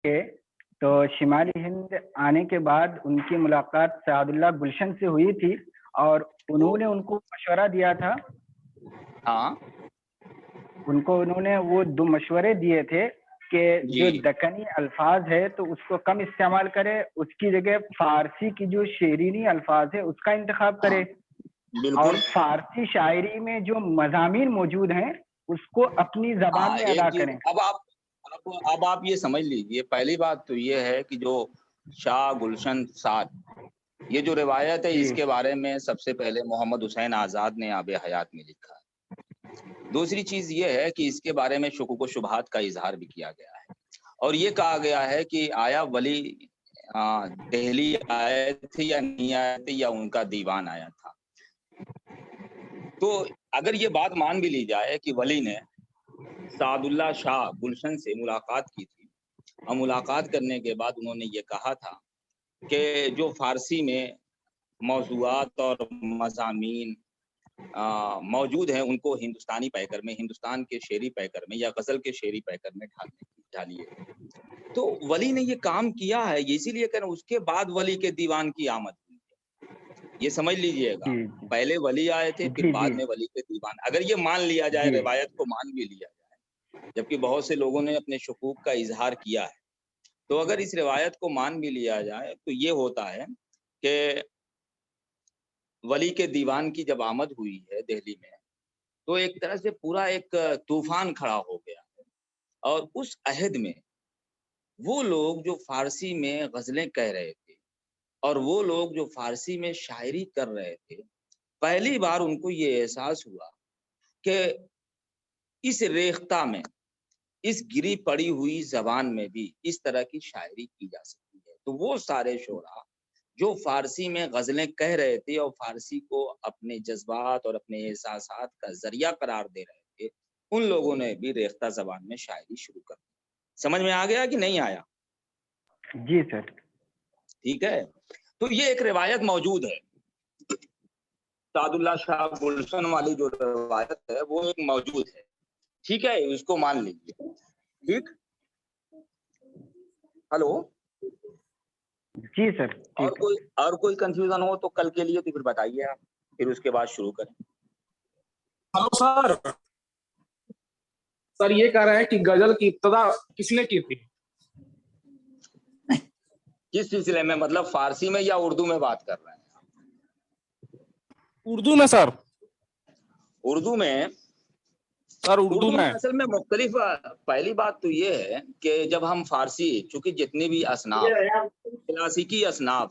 کے تو شمالی ہند آنے کے بعد ان کی ملاقات سعد اللہ گلشن سے ہوئی تھی اور انہوں نے ان کو مشورہ دیا تھا. ہاں انہوں نے وہ 2 مشورے دیے تھے کہ جو دکنی الفاظ ہے تو اس کو کم استعمال کرے, اس کی جگہ فارسی کی جو شیرینی الفاظ ہے اس کا انتخاب کرے, اور فارسی شاعری میں جو مضامین موجود ہیں اس کو اپنی زبان میں ادا کریں. اب آپ یہ سمجھ لیجئے, پہلی بات تو یہ ہے کہ جو شاہ گلشن سعد, یہ جو روایت ہے اس کے بارے میں سب سے پہلے محمد حسین آزاد نے آب حیات میں لکھا ہے. دوسری چیز یہ ہے کہ اس کے بارے میں شکوک و شبہات کا اظہار بھی کیا گیا ہے, اور یہ کہا گیا ہے کہ آیا ولی دہلی آئے تھے یا نہیں آئے تھے, یا ان کا دیوان آیا تھا. تو اگر یہ بات مان بھی لی جائے کہ ولی نے سعد اللہ شاہ گلشن سے ملاقات کی تھی, اور ملاقات کرنے کے بعد انہوں نے یہ کہا تھا کہ جو فارسی میں موضوعات اور مضامین موجود ہیں ان کو ہندوستانی پیکر میں, ہندوستان کے شعری پیکر میں یا غزل کے شعری پیکر میں ڈالیے. تو ولی نے یہ کام کیا ہے, اسی لیے کہ اس کے بعد ولی کے دیوان کی آمد ہوئی ہے. یہ سمجھ لیجئے گا, پہلے ولی آئے تھے, پھر بعد میں ولی کے دیوان. اگر یہ مان لیا جائے, روایت کو مان بھی لیا جائے, جبکہ بہت سے لوگوں نے اپنے شکوک کا اظہار کیا ہے, تو اگر اس روایت کو مان بھی لیا جائے تو یہ ہوتا ہے کہ ولی کے دیوان کی جب آمد ہوئی ہے دہلی میں, تو ایک طرح سے پورا ایک طوفان کھڑا ہو گیا ہے. اور اس عہد میں وہ لوگ جو فارسی میں غزلیں کہہ رہے تھے اور وہ لوگ جو فارسی میں شاعری کر رہے تھے, پہلی بار ان کو یہ احساس ہوا کہ اس ریختہ میں, اس گری پڑی ہوئی زبان میں بھی اس طرح کی شاعری کی جا سکتی ہے. تو وہ سارے شعراء جو فارسی میں غزلیں کہہ رہے تھے اور فارسی کو اپنے جذبات اور اپنے احساسات کا ذریعہ قرار دے رہے تھے, ان لوگوں نے بھی ریختہ زبان میں شاعری شروع کر دی. سمجھ میں آ گیا کہ نہیں آیا؟ جی سر. ٹھیک ہے, تو یہ ایک روایت موجود ہے, سعد اللہ شاہ گلشن والی جو روایت ہے وہ ایک موجود ہے. ٹھیک ہے, اس کو مان لیجیے. ٹھیک, ہلو, جی سر. اور کوئی کنفیوژن ہو تو کل کے لیے تو پھر بتائیے آپ, پھر اس کے بعد شروع کریں. Hello sir. سر یہ کہہ رہے ہیں کہ غزل کی ابتدا کس نے کی تھی؟ کس سلسلے میں, مطلب فارسی میں یا اردو میں بات کر رہے ہیں؟ اردو میں سر. اردو میں سر, اردو میں اصل میں مختلف. پہلی بات تو یہ ہے کہ جب ہم فارسی, چونکہ جتنی بھی اصناف, کلاسیکی اصناف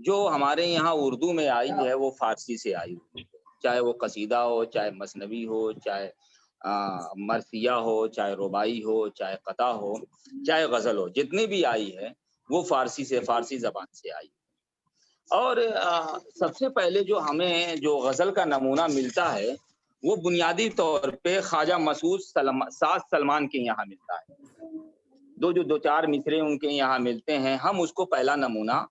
جو ہمارے یہاں اردو میں آئی ہے وہ فارسی سے آئی ہوئی ہے, چاہے وہ قصیدہ ہو, چاہے مثنوی ہو, چاہے مرثیہ ہو, چاہے رباعی ہو, چاہے قطع ہو, چاہے غزل ہو, جتنی بھی آئی ہے وہ فارسی زبان سے آئی. اور سب سے پہلے جو ہمیں جو غزل کا نمونہ ملتا ہے وہ بنیادی طور پہ خواجہ مسعود سعد سلمان کے یہاں ملتا ہے. دو چار مصرے ان کے یہاں ملتے ہیں, ہم اس کو پہلا نمونہ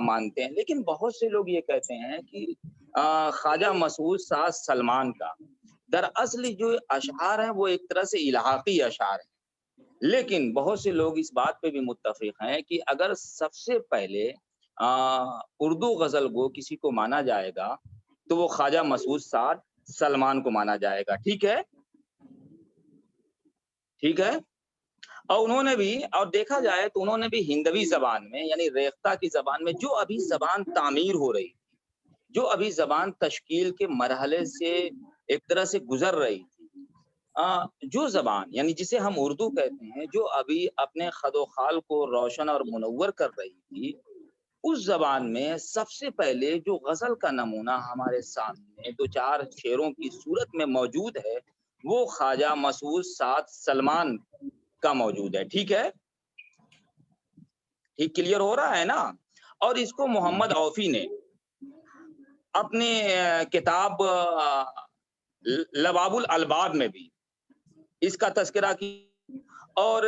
مانتے ہیں. لیکن بہت سے لوگ یہ کہتے ہیں کہ خواجہ مسعود سعد سلمان کا دراصل جو اشعار ہیں وہ ایک طرح سے الحاقی اشعار ہیں. لیکن بہت سے لوگ اس بات پہ بھی متفق ہیں کہ اگر سب سے پہلے اردو غزل کو کسی کو مانا جائے گا تو وہ خواجہ مسعود سعد سلمان کو مانا جائے گا. ٹھیک ہے, ٹھیک ہے. اور انہوں نے بھی, اور دیکھا جائے تو انہوں نے بھی ہندوی زبان میں, یعنی ریختہ کی زبان میں, جو ابھی زبان تعمیر ہو رہی تھی, جو ابھی زبان تشکیل کے مرحلے سے ایک طرح سے گزر رہی تھی, جو زبان یعنی جسے ہم اردو کہتے ہیں, جو ابھی اپنے خد و خال کو روشن اور منور کر رہی تھی, اس زبان میں سب سے پہلے جو غزل کا نمونہ ہمارے سامنے 2-4 شعروں کی صورت میں موجود ہے وہ خواجہ مسعود سعد سلمان کا موجود ہے. ٹھیک ہے, ٹھیک کلیئر ہو رہا ہے نا. اور اس کو محمد اوفی نے اپنے کتاب لباب الالباب میں بھی اس کا تذکرہ کی, اور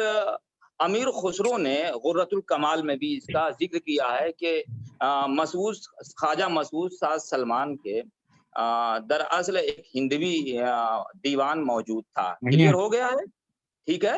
امیر خسرو نے غرۃ الکمال میں بھی اس کا ذکر کیا ہے کہ خواجہ مسعود سعد سلمان کے دراصل ایک ہندوی دیوان موجود تھا. کلیئر ہو گیا ہے؟ ٹھیک ہے.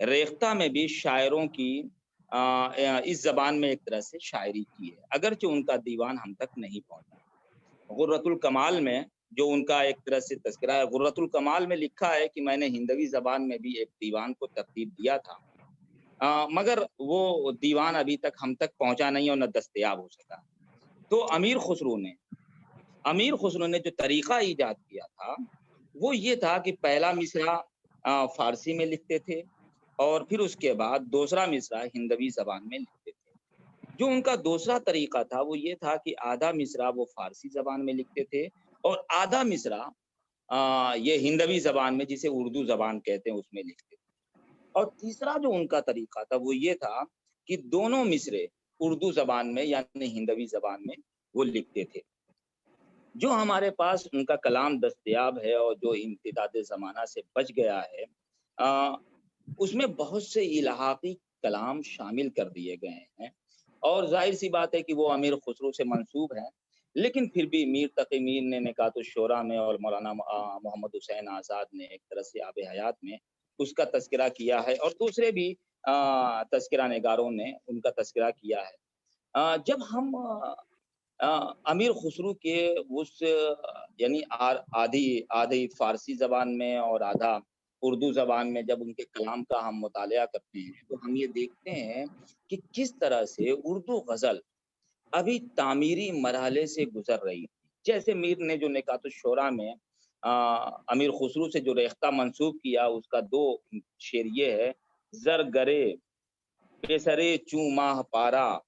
ریختہ میں بھی شاعروں کی اس زبان میں ایک طرح سے شاعری کی ہے، اگرچہ ان کا دیوان ہم تک نہیں پہنچا۔ غرۃ الکمال میں جو ان کا ایک طرح سے تذکرہ ہے، غرۃ الکمال میں لکھا ہے کہ میں نے ہندوی زبان میں بھی ایک دیوان کو ترتیب دیا تھا، مگر وہ دیوان ابھی تک ہم تک پہنچا نہیں اور نہ دستیاب ہو سکا۔ تو امیر خسرو نے جو طریقہ ایجاد کیا تھا وہ یہ تھا کہ پہلا مصرع فارسی میں لکھتے تھے اور پھر اس کے بعد دوسرا مصرع ہندوی زبان میں لکھتے تھے۔ جو ان کا دوسرا طریقہ تھا وہ یہ تھا کہ آدھا مصرع وہ فارسی زبان میں لکھتے تھے اور آدھا مصرع یہ ہندوی زبان میں، جسے اردو زبان کہتے ہیں، اس میں لکھتے تھے۔ اور تیسرا جو ان کا طریقہ تھا وہ یہ تھا کہ دونوں مصرے اردو زبان میں یعنی ہندوی زبان میں وہ لکھتے تھے۔ جو ہمارے پاس ان کا کلام دستیاب ہے اور جو امتداد زمانہ سے بچ گیا ہے، اس میں بہت سے الحاقی کلام شامل کر دیے گئے ہیں، اور ظاہر سی بات ہے کہ وہ امیر خسرو سے منسوب ہیں، لیکن پھر بھی میر تقی میر نے نکات الشعراء میں اور مولانا محمد حسین آزاد نے ایک طرح سے آب حیات میں اس کا تذکرہ کیا ہے، اور دوسرے بھی تذکرہ نگاروں نے ان کا تذکرہ کیا ہے۔ جب ہم امیر خسرو کے اس یعنی آدھی فارسی زبان میں اور آدھا اردو زبان میں جب ان کے کلام کا ہم مطالعہ کرتے ہیں تو ہم یہ دیکھتے ہیں کہ کس طرح سے اردو غزل ابھی تعمیری مرحلے سے گزر رہی تھی۔ جیسے میر نے جو نکات الشعراء میں امیر خسرو سے جو ریختہ منسوب کیا، اس کا 2 شعر یہ ہے: زر گرے پیسرے چوں ماہ پارا،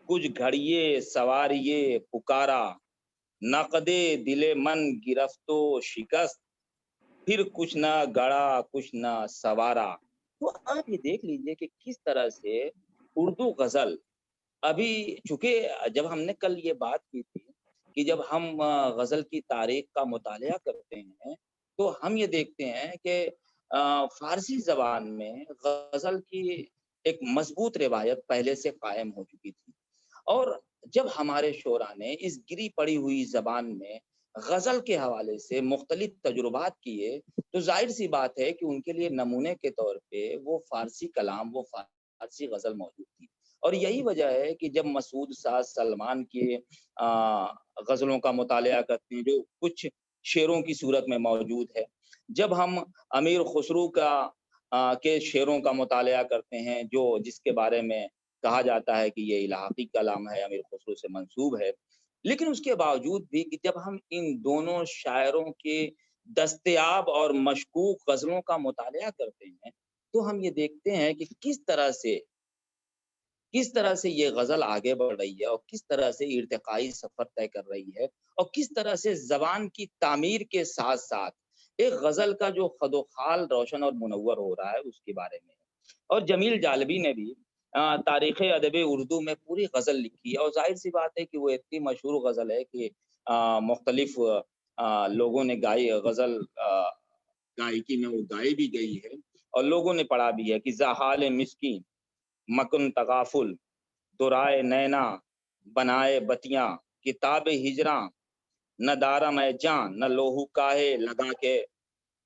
کچھ گھڑیے سواریے پکارا، نقدے دل من گرفت و شکست، پھر کچھ نہ گڑا کچھ نہ سوارا۔ تو آپ یہ دیکھ لیجئے کہ کس طرح سے اردو غزل ابھی، چونکہ جب ہم نے کل یہ بات کی تھی کہ جب ہم غزل کی تاریخ کا مطالعہ کرتے ہیں تو ہم یہ دیکھتے ہیں کہ فارسی زبان میں غزل کی ایک مضبوط روایت پہلے سے قائم ہو چکی تھی، اور جب ہمارے شعراء نے اس گری پڑی ہوئی زبان میں غزل کے حوالے سے مختلف تجربات کیے تو ظاہر سی بات ہے کہ ان کے لیے نمونے کے طور پہ وہ فارسی کلام، وہ فارسی غزل موجود تھی۔ اور یہی وجہ ہے کہ جب مسعود ساز سلمان کے غزلوں کا مطالعہ کرتے ہیں جو کچھ شعروں کی صورت میں موجود ہے، جب ہم امیر خسرو کے شعروں کا مطالعہ کرتے ہیں جس کے بارے میں کہا جاتا ہے کہ یہ الحاقی کلام ہے، امیر خسرو سے منسوب ہے، لیکن اس کے باوجود بھی کہ جب ہم ان دونوں شاعروں کے دستیاب اور مشکوک غزلوں کا مطالعہ کرتے ہیں تو ہم یہ دیکھتے ہیں کہ کس طرح سے یہ غزل آگے بڑھ رہی ہے اور کس طرح سے ارتقائی سفر طے کر رہی ہے، اور کس طرح سے زبان کی تعمیر کے ساتھ ساتھ ایک غزل کا جو خد و خال روشن اور منور ہو رہا ہے اس کے بارے میں۔ اور جمیل جالبی نے بھی تاریخ ادب اردو میں پوری غزل لکھی ہے، اور ظاہر سی بات ہے کہ وہ اتنی مشہور غزل ہے کہ مختلف لوگوں نے گائی، غزل گائکی میں وہ گائی بھی گئی ہے اور لوگوں نے پڑھا بھی ہے کہ زحال مسکین مکن تغافل، درائے نینا بنائے بتیاں، کتاب ہجراں نہ دارم اے جان، نہ لوہو کاہے لگا کے،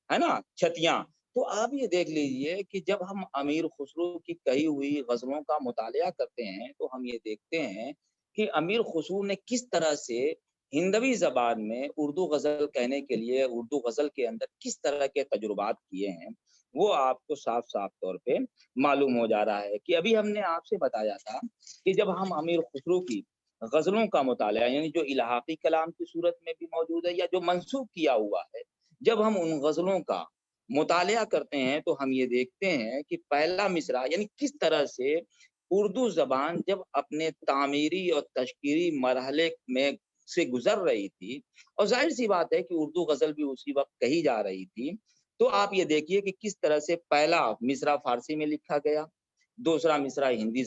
ہے نا، چھتیاں۔ تو آپ یہ دیکھ لیجئے کہ جب ہم امیر خسرو کی کہی ہوئی غزلوں کا مطالعہ کرتے ہیں تو ہم یہ دیکھتے ہیں کہ امیر خسرو نے کس طرح سے ہندوی زبان میں اردو غزل کہنے کے لیے اردو غزل کے اندر کس طرح کے تجربات کیے ہیں، وہ آپ کو صاف طور پہ معلوم ہو جا رہا ہے۔ کہ ابھی ہم نے آپ سے بتایا تھا کہ جب ہم امیر خسرو کی غزلوں کا مطالعہ یعنی جو الحاقی کلام کی صورت میں بھی موجود ہے یا جو منسوب کیا ہوا ہے، جب ہم ان غزلوں کا مطالعہ کرتے ہیں تو ہم یہ دیکھتے ہیں کہ پہلا مصرع یعنی کس طرح سے اردو زبان جب اپنے تعمیری اور تشکیلی مرحلے میں سے گزر رہی تھی، اور ظاہر سی بات ہے کہ اردو غزل بھی اسی وقت کہی جا رہی تھی، تو آپ یہ دیکھیے کہ کس طرح سے پہلا مصرع فارسی میں لکھا گیا، دوسرا مصرع ہندوی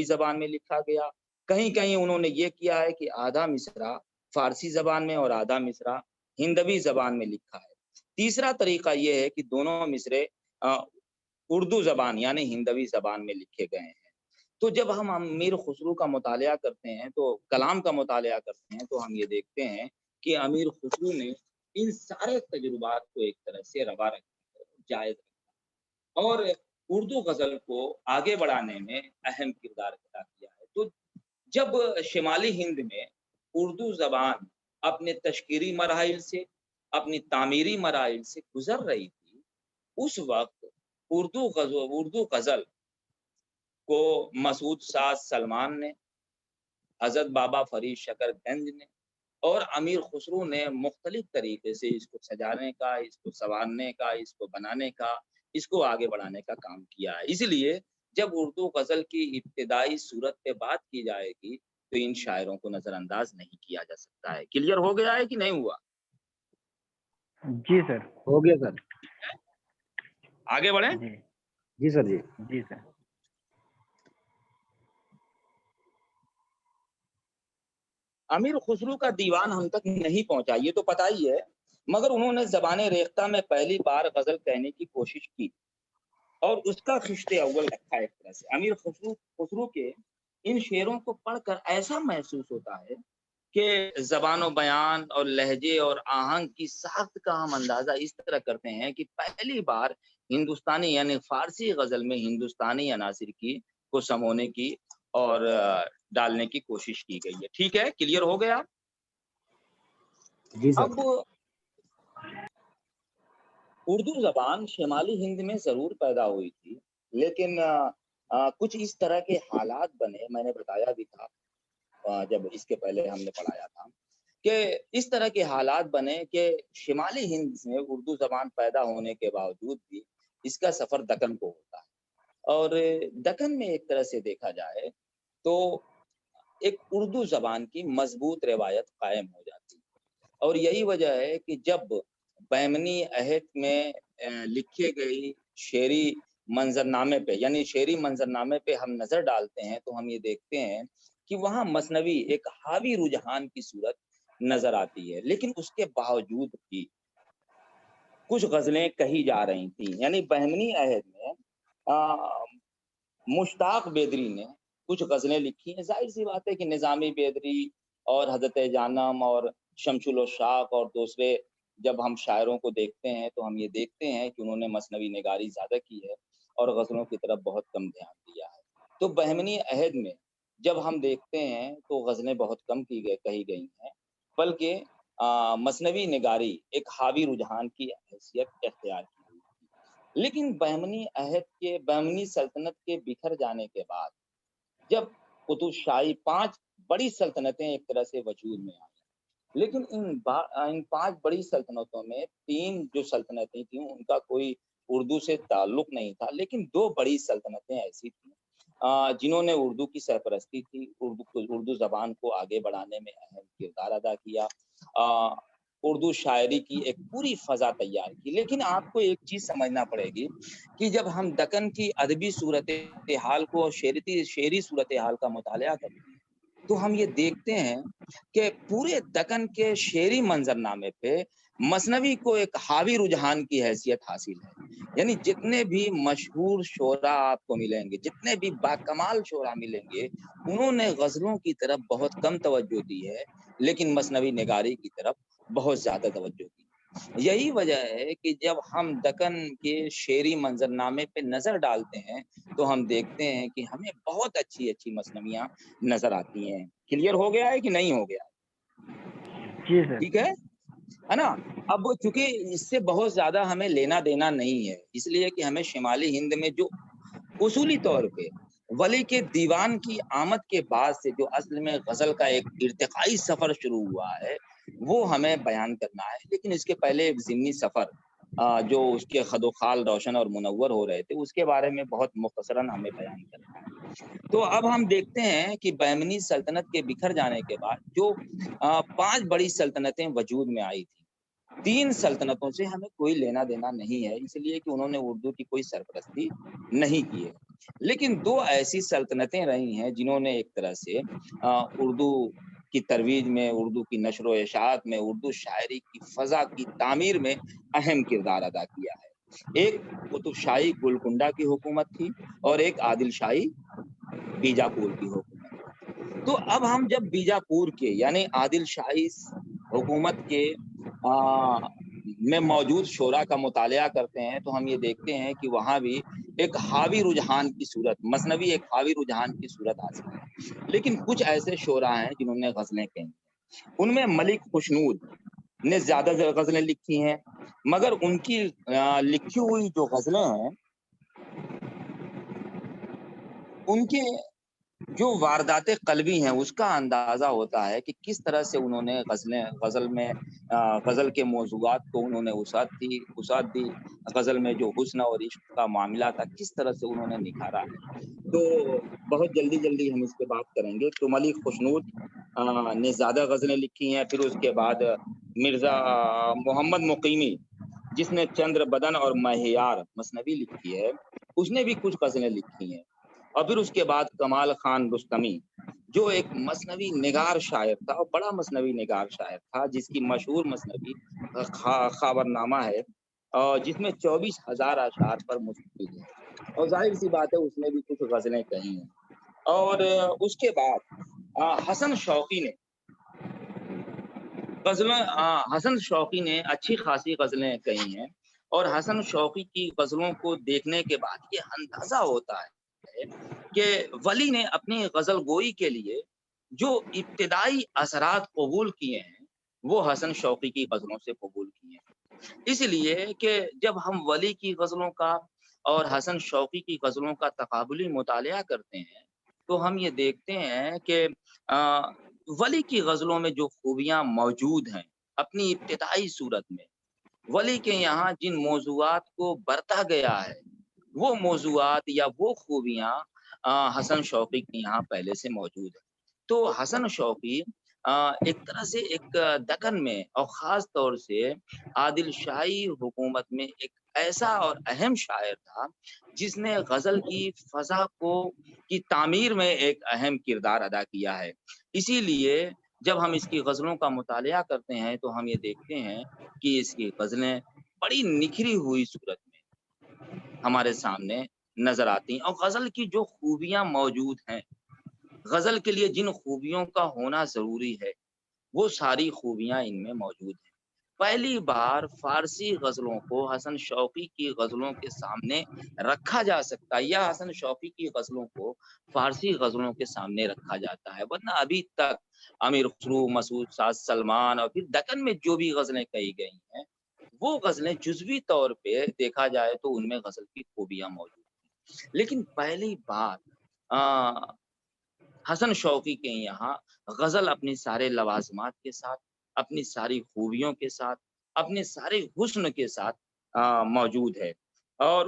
زبان میں لکھا گیا، کہیں کہیں انہوں نے یہ کیا ہے کہ آدھا مصرع فارسی زبان میں اور آدھا مصرع ہندوی زبان میں لکھا ہے۔ تیسرا طریقہ یہ ہے کہ دونوں مصرے اردو زبان یعنی ہندوی زبان میں لکھے گئے ہیں۔ تو جب ہم امیر خسرو کا مطالعہ کرتے ہیں تو کلام کا مطالعہ کرتے ہیں تو ہم یہ دیکھتے ہیں کہ امیر خسرو نے ان سارے تجربات کو ایک طرح سے روا رکھا، جائز رکھا، اور اردو غزل کو آگے بڑھانے میں اہم کردار ادا کیا ہے۔ تو جب شمالی ہند میں اردو زبان اپنے تشکیلی مراحل سے، اپنی تعمیری مراحل سے گزر رہی تھی، اس وقت اردو غزل کو مسعود ساز سلمان نے، حضرت بابا فرید شکر گنج نے اور امیر خسرو نے مختلف طریقے سے اس کو سجانے کا، اس کو سنوارنے کا، اس کو بنانے کا، اس کو آگے بڑھانے کا کام کیا ہے۔ اس لیے جب اردو غزل کی ابتدائی صورت پہ بات کی جائے گی تو ان شاعروں کو نظر انداز نہیں کیا جا سکتا ہے۔ کلیئر ہو گیا ہے کہ نہیں ہوا؟ جی سر ہو گیا سر۔ آگے بڑھیں۔ جی جی سر۔ جی جی سر۔ امیر خسرو کا دیوان ہم تک نہیں پہنچا، یہ تو پتہ ہی ہے، مگر انہوں نے زبان ریختہ میں پہلی بار غزل کہنے کی کوشش کی اور اس کا خشت اول رکھا ہے۔ ایک طرح سے امیر خسرو کے ان شعروں کو پڑھ کر ایسا محسوس ہوتا ہے کہ زبان و بیان اور لہجے اور آہنگ کی ساخت کا ہم اندازہ اس طرح کرتے ہیں کہ پہلی بار ہندوستانی یعنی فارسی غزل میں ہندوستانی عناصر کو سمونے کی اور ڈالنے کی کوشش کی گئی ہے۔ ٹھیک ہے، کلیئر ہو گیا؟ جی سر۔ اب اردو زبان شمالی ہند میں ضرور پیدا ہوئی تھی، لیکن کچھ اس طرح کے حالات بنے، میں نے بتایا بھی تھا جب اس کے پہلے ہم نے پڑھایا تھا کہ اس طرح کے حالات بنے کہ شمالی ہند میں اردو زبان پیدا ہونے کے باوجود بھی اس کا سفر دکن کو ہوتا ہے، اور دکن میں ایک طرح سے دیکھا جائے تو ایک اردو زبان کی مضبوط روایت قائم ہو جاتی ہے۔ اور یہی وجہ ہے کہ جب بہمنی عہد میں لکھے گئی شعری منظرنامے پہ، یعنی شعری منظرنامے پہ ہم نظر ڈالتے ہیں تو ہم یہ دیکھتے ہیں کہ وہاں مثنوی ایک حاوی رجحان کی صورت نظر آتی ہے، لیکن اس کے باوجود بھی کچھ غزلیں کہی جا رہی تھیں۔ یعنی بہمنی عہد میں مشتاق بیدری نے کچھ غزلیں لکھی ہیں، ظاہر سی بات ہے کہ نظامی بیدری اور حضرت جانم اور شمس الشاق اور دوسرے جب ہم شاعروں کو دیکھتے ہیں تو ہم یہ دیکھتے ہیں کہ انہوں نے مثنوی نگاری زیادہ کی ہے اور غزلوں کی طرف بہت کم دھیان دیا ہے۔ تو بہمنی عہد میں جب ہم دیکھتے ہیں تو غزلیں بہت کم کہی گئی ہیں، بلکہ مثنوی نگاری ایک حاوی رجحان کی حیثیت اختیار کی ہوئی تھی۔ لیکن بہمنی سلطنت کے بکھر جانے کے بعد جب قطب شاہی 5 بڑی سلطنتیں ایک طرح سے وجود میں آئیں، لیکن ان 5 بڑی سلطنتوں میں 3 جو سلطنتیں تھیں ان کا کوئی اردو سے تعلق نہیں تھا، لیکن 2 بڑی سلطنتیں ایسی تھیں جنہوں نے اردو کی سرپرستی کی، اردو زبان کو آگے بڑھانے میں اہم کردار ادا کیا، اردو شاعری کی ایک پوری فضا تیار کی۔ لیکن آپ کو ایک چیز سمجھنا پڑے گی کہ جب ہم دکن کی ادبی صورتحال کو شعری صورتحال کا مطالعہ کرتے ہیں تو ہم یہ دیکھتے ہیں کہ پورے دکن کے شعری منظرنامے پہ مثنوی کو ایک حاوی رجحان کی حیثیت حاصل ہے۔ یعنی جتنے بھی مشہور شعراء آپ کو ملیں گے، جتنے بھی باکمال شعراء ملیں گے، انہوں نے غزلوں کی طرف بہت کم توجہ دی ہے، لیکن مثنوی نگاری کی طرف بہت زیادہ توجہ دی۔ یہی وجہ ہے کہ جب ہم دکن کے شعری منظرنامے پہ نظر ڈالتے ہیں تو ہم دیکھتے ہیں کہ ہمیں بہت اچھی مثنویاں نظر آتی ہیں۔ کلیئر ہو گیا ہے کہ نہیں ہو گیا؟ جی سر۔ ٹھیک ہے نا؟ اب چونکہ اس سے بہت زیادہ ہمیں لینا دینا نہیں ہے، اس لیے کہ ہمیں شمالی ہند میں جو اصولی طور پہ ولی کے دیوان کی آمد کے بعد سے جو اصل میں غزل کا ایک ارتقائی سفر شروع ہوا ہے وہ ہمیں بیان کرنا ہے، لیکن اس کے پہلے ایک ضمنی سفر جو اس کے خد و خال روشن اور منور ہو رہے تھے اس کے بارے میں بہت مختصراً ہمیں بیان کرنا ہے۔ تو اب ہم دیکھتے ہیں کہ بہمنی سلطنت کے بکھر جانے کے بعد جو 5 بڑی سلطنتیں وجود میں آئی تھی، 3 سلطنتوں سے ہمیں کوئی لینا دینا نہیں ہے، اس لیے کہ انہوں نے اردو کی کوئی سرپرستی نہیں کی ہے، لیکن 2 ایسی سلطنتیں رہی ہیں جنہوں نے ایک طرح سے اردو کی ترویج میں، اردو کی نشر و اشاعت میں، اردو شاعری کی فضا کی تعمیر میں اہم کردار ادا کیا ہے۔ ایک قطب شاہی گولکنڈہ کی حکومت تھی اور ایک عادل شاہی بیجاپور کی حکومت۔ تو اب ہم جب بیجاپور کے یعنی عادل شاہی حکومت کے میں موجود شعراء کا مطالعہ کرتے ہیں تو ہم یہ دیکھتے ہیں کہ وہاں بھی ایک حاوی رجحان کی صورت، مثنوی ایک حاوی رجحان کی صورت حاصل ہے۔ لیکن کچھ ایسے شعراء ہیں جنہوں نے غزلیں کہی، ان میں ملک خوشنود نے زیادہ غزلیں لکھی ہیں، مگر ان کی لکھی ہوئی جو غزلیں ہیں ان کے جو واردات قلبی ہیں اس کا اندازہ ہوتا ہے کہ کس طرح سے انہوں نے غزل کے موضوعات کو انہوں نے وسعت دی، غزل میں جو حسن اور عشق کا معاملہ تھا کس طرح سے انہوں نے نکھارا ہے۔ تو بہت جلدی ہم اس پہ بات کریں گے۔ تو ملک خوشنود نے زیادہ غزلیں لکھی ہیں، پھر اس کے بعد مرزا محمد مقیمی جس نے چندر بدن اور مہیار مثنوی لکھی ہے، اس نے بھی کچھ غزلیں لکھی ہیں، اور پھر اس کے بعد کمال خان رستمی جو ایک مثنوی نگار شاعر تھا اور بڑا مثنوی نگار شاعر تھا، جس کی مشہور مثنوی خاورنامہ ہے، جس میں 24,000 اشعار پر مشتمل ہے، اور ظاہر سی بات ہے اس نے بھی کچھ غزلیں کہی ہیں۔ اور اس کے بعد حسن شوقی نے اچھی خاصی غزلیں کہی ہیں، اور حسن شوقی کی غزلوں کو دیکھنے کے بعد یہ اندازہ ہوتا ہے کہ ولی نے اپنی غزل گوئی کے لیے جو ابتدائی اثرات قبول کیے ہیں وہ حسن شوقی کی غزلوں سے قبول کیے ہیں۔ اس لیے کہ جب ہم ولی کی غزلوں کا اور حسن شوقی کی غزلوں کا تقابلی مطالعہ کرتے ہیں تو ہم یہ دیکھتے ہیں کہ ولی کی غزلوں میں جو خوبیاں موجود ہیں اپنی ابتدائی صورت میں، ولی کے یہاں جن موضوعات کو برتا گیا ہے وہ موضوعات یا وہ خوبیاں حسن شوقی کے یہاں پہلے سے موجود ہیں۔ تو حسن شوقی ایک طرح سے ایک دکن میں اور خاص طور سے عادل شاہی حکومت میں ایک ایسا اور اہم شاعر تھا جس نے غزل کی فضا کی تعمیر میں ایک اہم کردار ادا کیا ہے۔ اسی لیے جب ہم اس کی غزلوں کا مطالعہ کرتے ہیں تو ہم یہ دیکھتے ہیں کہ اس کی غزلیں بڑی نکھری ہوئی صورت میں ہمارے سامنے نظر آتی ہیں، اور غزل کی جو خوبیاں موجود ہیں، غزل کے لیے جن خوبیوں کا ہونا ضروری ہے وہ ساری خوبیاں ان میں موجود ہیں۔ پہلی بار فارسی غزلوں کو حسن شوقی کی غزلوں کے سامنے رکھا جا سکتا ہے، یا حسن شوقی کی غزلوں کو فارسی غزلوں کے سامنے رکھا جاتا ہے، ورنہ ابھی تک امیر خسرو، مسعود سعد سلمان اور پھر دکن میں جو بھی غزلیں کہی گئی ہیں وہ غزلیں جزوی طور پہ دیکھا جائے تو ان میں غزل کی خوبیاں موجود ہیں۔ لیکن پہلی بار حسن شوقی کے یہاں غزل اپنی سارے لوازمات کے ساتھ، اپنی ساری خوبیوں کے ساتھ، اپنے سارے حسن کے ساتھ موجود ہے، اور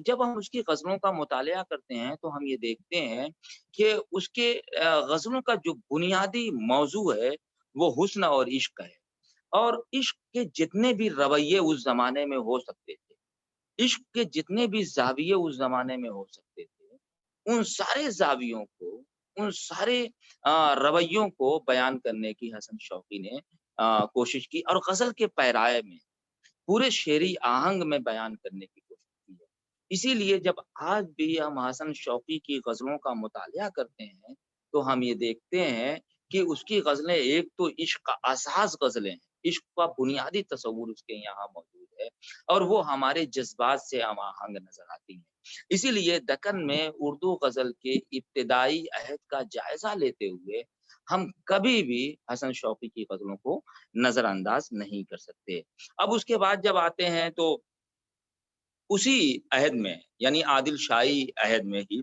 جب ہم اس کی غزلوں کا مطالعہ کرتے ہیں تو ہم یہ دیکھتے ہیں کہ اس کے غزلوں کا جو بنیادی موضوع ہے وہ حسن اور عشق ہے، اور عشق کے جتنے بھی رویے اس زمانے میں ہو سکتے تھے، عشق کے جتنے بھی زاویے اس زمانے میں ہو سکتے تھے، ان سارے زاویوں کو، ان سارے رویوں کو بیان کرنے کی حسن شوقی نے کوشش کی، اور غزل کے پیرائے میں پورے شعری آہنگ میں بیان کرنے کی کوشش کی ہے۔ اسی لیے جب آج بھی ہم حسن شوقی کی غزلوں کا مطالعہ کرتے ہیں تو ہم یہ دیکھتے ہیں کہ اس کی غزلیں ایک تو عشق کا اساس غزلیں ہیں، عشق کا بنیادی تصور اس کے یہاں موجود ہے، اور وہ ہمارے جذبات سے ہم آہنگ نظر آتی ہیں۔ اسی لیے دکن میں اردو غزل کے ابتدائی عہد کا جائزہ لیتے ہوئے ہم کبھی بھی حسن شوقی کی غزلوں کو نظر انداز نہیں کر سکتے۔ اب اس کے بعد جب آتے ہیں تو اسی عہد میں یعنی عادل شاہی عہد میں ہی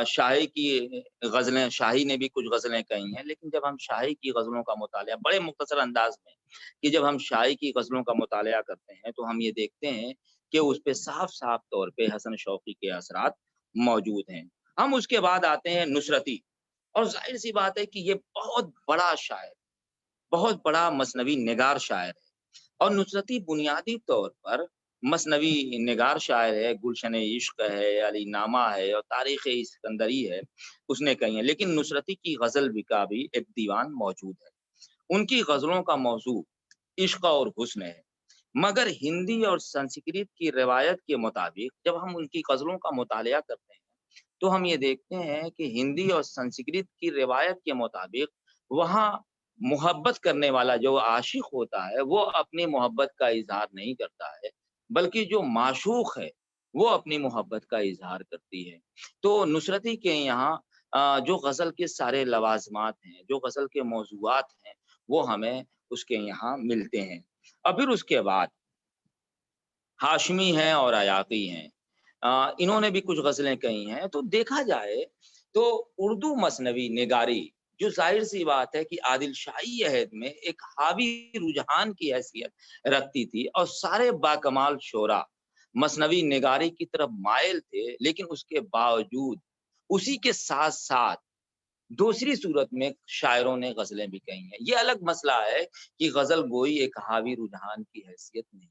شاہی کی غزلیں، شاہی نے بھی کچھ غزلیں کہی ہیں، لیکن جب ہم شاہی کی غزلوں کا مطالعہ بڑے مختصر انداز میں کہ جب ہم شاہی کی غزلوں کا مطالعہ کرتے ہیں تو ہم یہ دیکھتے ہیں کہ اس پہ صاف طور پہ حسن شوقی کے اثرات موجود ہیں۔ ہم اس کے بعد آتے ہیں نصرتی، اور ظاہر سی بات ہے کہ یہ بہت بڑا شاعر، بہت بڑا مثنوی نگار شاعر ہے، اور نصرتی بنیادی طور پر مثنوی نگار شاعر ہے، گلشن عشق ہے، علی نامہ ہے اور تاریخ اسکندری ہے اس نے کہی ہیں، لیکن نصرتی کی غزل کا بھی ایک دیوان موجود ہے۔ ان کی غزلوں کا موضوع عشق اور حسن ہے، مگر ہندی اور سنسکرت کی روایت کے مطابق جب ہم ان کی غزلوں کا مطالعہ کرتے ہیں تو ہم یہ دیکھتے ہیں کہ ہندی اور سنسکرت کی روایت کے مطابق وہاں محبت کرنے والا جو عاشق ہوتا ہے وہ اپنی محبت کا اظہار نہیں کرتا ہے، بلکہ جو معشوق ہے وہ اپنی محبت کا اظہار کرتی ہے۔ تو نصرتی کے یہاں جو غزل کے سارے لوازمات ہیں، جو غزل کے موضوعات ہیں، وہ ہمیں اس کے یہاں ملتے ہیں۔ اور پھر اس کے بعد ہاشمی ہیں اور عیاقی ہیں، انہوں نے بھی کچھ غزلیں کہی ہیں۔ تو دیکھا جائے تو اردو مثنوی نگاری جو ظاہر سی بات ہے کہ عادل شاہی عہد میں ایک حاوی رجحان کی حیثیت رکھتی تھی، اور سارے باکمال شعرا مثنوی نگاری کی طرف مائل تھے، لیکن اس کے باوجود اسی کے ساتھ ساتھ دوسری صورت میں شاعروں نے غزلیں بھی کہی ہیں۔ یہ الگ مسئلہ ہے کہ غزل گوئی ایک حاوی رجحان کی حیثیت نہیں